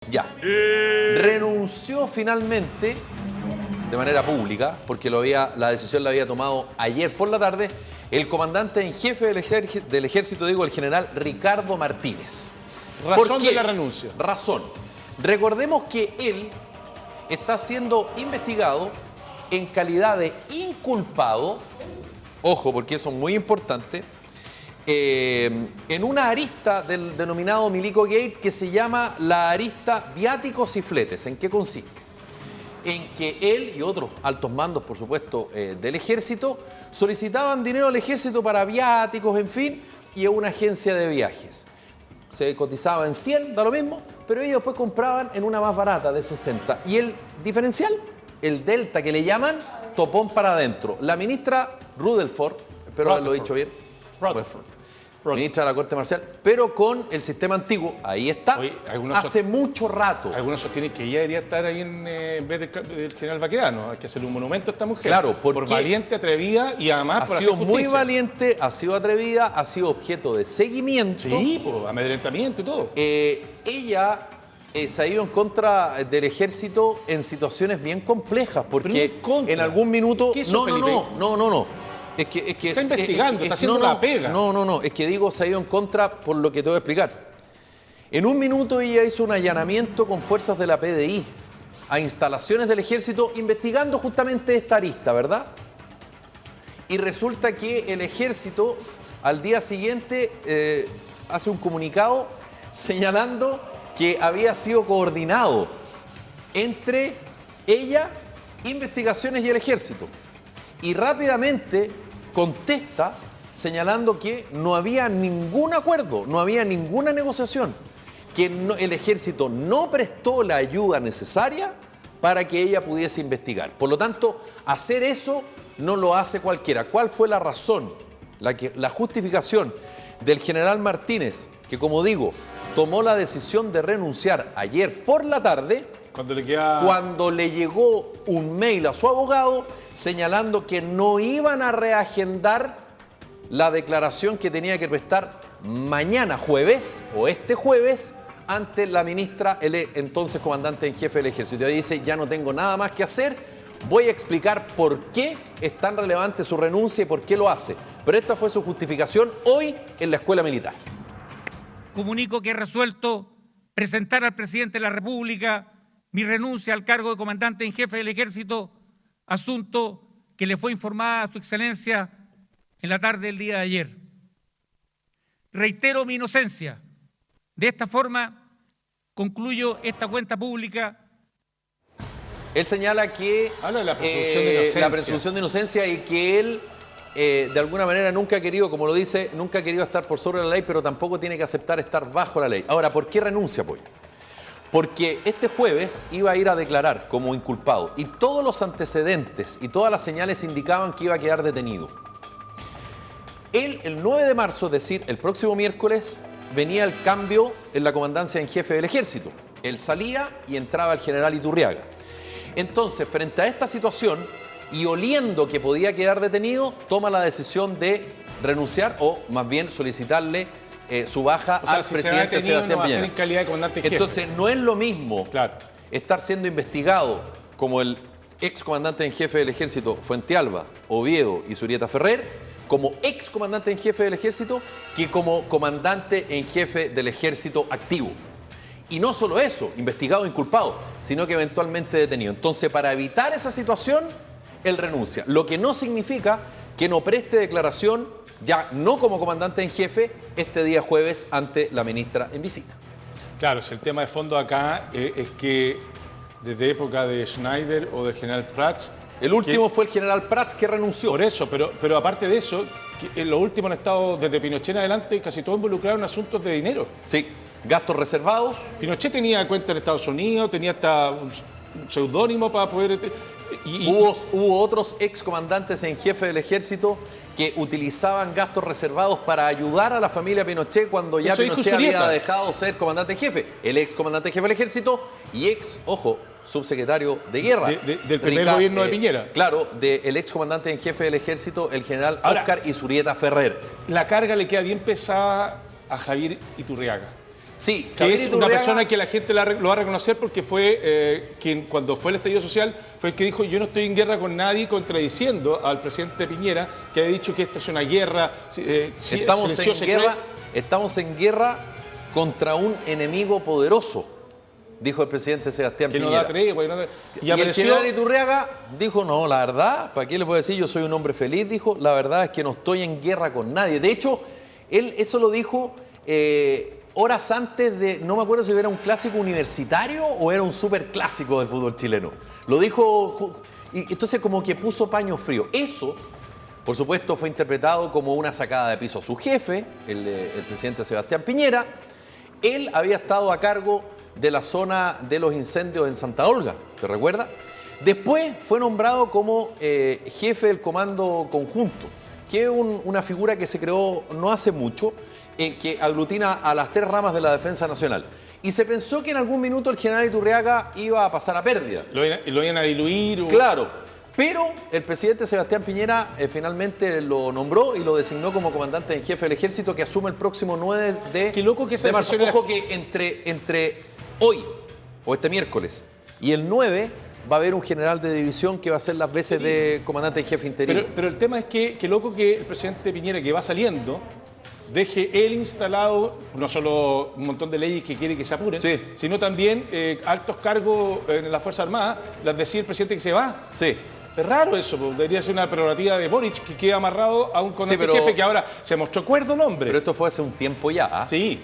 Ya. Renunció finalmente, de manera pública, porque la decisión la había tomado ayer por la tarde, el comandante en jefe del ejército, el general Ricardo Martínez. Razón de la renuncia. Razón. Recordemos que él está siendo investigado en calidad de inculpado, ojo, porque eso es muy importante, en una arista del denominado Milico Gate que se llama la arista viáticos y fletes. ¿En qué consiste? En que él y otros altos mandos, por supuesto, del ejército, solicitaban dinero al ejército para viáticos, en fin, y a una agencia de viajes. Se cotizaba en 100, da lo mismo, pero ellos después compraban en una más barata, de 60. Y el diferencial, el delta que le llaman, topón para adentro. La ministra Rutherford, espero haberlo dicho bien, ministra de la Corte Marcial, pero con el sistema antiguo, ahí está, oye, hace mucho rato. Algunos sostienen que ella debería estar ahí en vez del general Baquedano. Hay que hacerle un monumento a esta mujer. Claro, por valiente, atrevida y además por ha sido muy valiente, ha sido atrevida, ha sido objeto de seguimiento. Sí, amedrentamiento y todo. Ella se ha ido en contra del ejército en situaciones bien complejas, porque en algún minuto... ¿Qué hizo Felipe? No. Es que está investigando, está haciendo la pega. No. Es que digo, se ha ido en contra por lo que te voy a explicar. En un minuto ella hizo un allanamiento con fuerzas de la PDI a instalaciones del ejército investigando justamente esta arista, ¿verdad? Y resulta que el ejército al día siguiente hace un comunicado señalando que había sido coordinado entre ella, investigaciones y el ejército. Y rápidamente contesta señalando que no había ningún acuerdo, no había ninguna negociación, que el ejército no prestó la ayuda necesaria para que ella pudiese investigar. Por lo tanto, hacer eso no lo hace cualquiera. ¿Cuál fue la razón, la justificación del general Martínez, que como digo, tomó la decisión de renunciar ayer por la tarde, cuando le llegó un mail a su abogado señalando que no iban a reagendar la declaración que tenía que prestar mañana jueves o este jueves ante la ministra, el entonces comandante en jefe del ejército? Y dice, ya no tengo nada más que hacer, voy a explicar por qué es tan relevante su renuncia y por qué lo hace. Pero esta fue su justificación hoy en la escuela militar. Comunico que he resuelto presentar al presidente de la República mi renuncia al cargo de comandante en jefe del ejército, asunto que le fue informada a su excelencia en la tarde del día de ayer. Reitero mi inocencia. De esta forma concluyo esta cuenta pública. Él señala que habla de la presunción de inocencia y que él de alguna manera nunca ha querido, como lo dice, nunca ha querido estar por sobre la ley, pero tampoco tiene que aceptar estar bajo la ley. Ahora, ¿por qué renuncia, Pollo? Porque este jueves iba a ir a declarar como inculpado y todos los antecedentes y todas las señales indicaban que iba a quedar detenido. Él, el 9 de marzo, es decir, el próximo miércoles, venía el cambio en la comandancia en jefe del ejército. Él salía y entraba el general Iturriaga. Entonces, frente a esta situación y oliendo que podía quedar detenido, toma la decisión de renunciar o más bien solicitarle su baja al presidente Sebastián Piñera. En calidad de comandante jefe. Entonces, no es lo mismo estar siendo investigado como el ex comandante en jefe del ejército Fuentealba, Oviedo y Zurieta Ferrer, como ex comandante en jefe del ejército, que como comandante en jefe del ejército activo. Y no solo eso, investigado e inculpado, sino que eventualmente detenido. Entonces, para evitar esa situación, él renuncia. Lo que no significa que no preste declaración, ya no como comandante en jefe, este día jueves ante la ministra en visita. Claro, si el tema de fondo acá es que desde época de Schneider o del general Prats... El último fue el general Prats que renunció. Por eso, pero aparte de eso, en los últimos han estado desde Pinochet en adelante casi todo involucrado en asuntos de dinero. Sí, gastos reservados. Pinochet tenía cuenta en Estados Unidos, tenía hasta un seudónimo para poder... Hubo otros excomandantes en jefe del ejército que utilizaban gastos reservados para ayudar a la familia Pinochet cuando ya Pinochet había dejado de ser comandante en jefe. El excomandante en jefe del ejército y subsecretario de guerra. Del primer gobierno de Piñera. Claro, del excomandante en jefe del ejército, el general Óscar Izurieta Ferrer. La carga le queda bien pesada a Javier Iturriaga. Sí, que Javier es una Iturriaga- persona que la gente lo va a reconocer porque fue quien, cuando fue el estallido social, fue el que dijo: yo no estoy en guerra con nadie, contradiciendo al presidente Piñera, que ha dicho que esto es una guerra Estamos en guerra contra un enemigo poderoso, dijo el presidente Sebastián que no Piñera. da tregua. Y el general Iturriaga dijo: no, la verdad, ¿para qué le puedo decir? Yo soy un hombre feliz, dijo. La verdad es que no estoy en guerra con nadie. De hecho, él eso lo dijo horas antes de, no me acuerdo si era un clásico universitario o era un superclásico del fútbol chileno. Lo dijo, y entonces como que puso paño frío. Eso, por supuesto, fue interpretado como una sacada de piso a su jefe, el presidente Sebastián Piñera. Él había estado a cargo de la zona de los incendios en Santa Olga, ¿te recuerdas? Después fue nombrado como jefe del Comando Conjunto, que es una figura que se creó no hace mucho, que aglutina a las 3 ramas de la defensa nacional. Y se pensó que en algún minuto el general Iturriaga iba a pasar a pérdida. Lo iban a diluir. Claro, pero el presidente Sebastián Piñera finalmente lo nombró y lo designó como comandante en jefe del ejército, que asume el próximo 9 Qué loco que esa de marzo. decisión Ojo que entre hoy o este miércoles y el 9 va a haber un general de división que va a ser las veces de comandante en jefe interino. Pero el tema es que loco que el presidente Piñera, que va saliendo, deje él instalado no solo un montón de leyes que quiere que se apuren, Sí. sino también altos cargos en la Fuerza Armada, las decide el presidente que se va. Sí. Es raro eso, pues, debería ser una prerrogativa de Boric, que queda amarrado a un comandante pero- jefe que ahora se mostró cuerdo el hombre. Pero esto fue hace un tiempo ya. ¿Ah? Sí,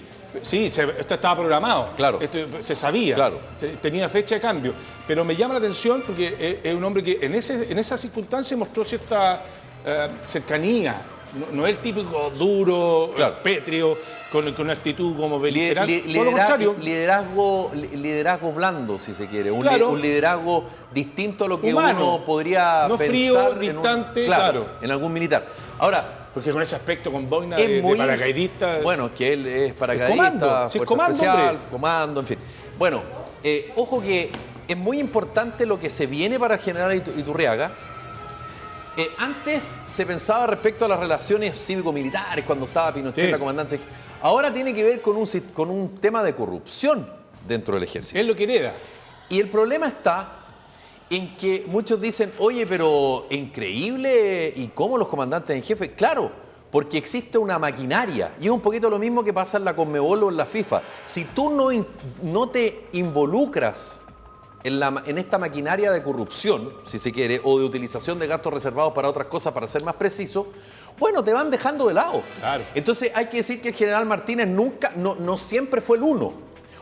esto estaba programado. Claro. Esto se sabía. Claro. Tenía fecha de cambio. Pero me llama la atención porque es un hombre que en esa circunstancia mostró cierta cercanía. No es el típico duro, Claro. pétreo, con una actitud como beligerante. Todo lo Liderazgo, contrario. liderazgo blando, si se quiere. Claro. Un liderazgo distinto a lo que Humano. uno podría No pensar. frío, en distante, claro. En algún militar. Ahora, Porque con ese aspecto con boina es de muy... paracaidista. Bueno, que él es paracaidista, comando, sí, fuerza comando, especial, hombre. comando, en fin. Bueno, ojo que es muy importante lo que se viene para el general Iturriaga. Antes se pensaba respecto a las relaciones cívico-militares cuando estaba Pinochet en la comandancia. Ahora tiene que ver con un tema de corrupción dentro del ejército. Es lo que hereda. Y el problema está en que muchos dicen: oye, pero increíble, ¿y cómo los comandantes en jefe? Claro, porque existe una maquinaria, y es un poquito lo mismo que pasa en la Conmebol o en la FIFA. Si tú no te involucras en esta maquinaria de corrupción, si se quiere, o de utilización de gastos reservados para otras cosas, para ser más preciso, bueno, te van dejando de lado. Claro. Entonces hay que decir que el general Martínez no siempre fue el uno.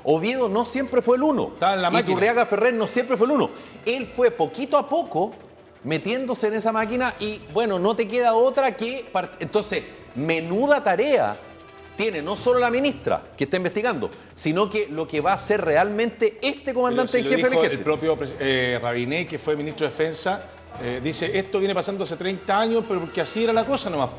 Oviedo no siempre fue el uno. Estaba en la máquina. Iturriaga Ferrer no siempre fue el uno. Él fue poquito a poco metiéndose en esa máquina y, bueno, no te queda otra que... Entonces, menuda tarea tiene no solo la ministra que está investigando, sino que lo que va a hacer realmente este comandante en jefe del ejército. El propio Rabinet, que fue ministro de Defensa, dice: esto viene pasando hace 30 años, pero porque así era la cosa nomás.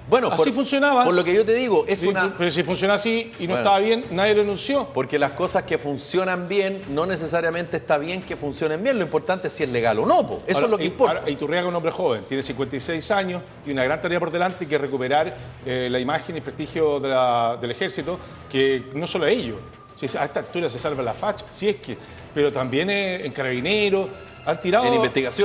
Bueno, así funcionaba. Por lo que yo te digo, es Sí, una... Pero si funciona así y no Bueno. estaba bien, nadie lo denunció. Porque las cosas que funcionan bien, no necesariamente está bien que funcionen bien. Lo importante es si es legal o no, po. Eso Ahora, es lo que importa. Ahora, Iturriaga es un hombre joven, tiene 56 años, tiene una gran tarea por delante, que es recuperar la imagen y prestigio del ejército, que no solo a ellos. Si a esta altura se salva la facha, si es que, pero también en Carabineros, han tirado... En investigación.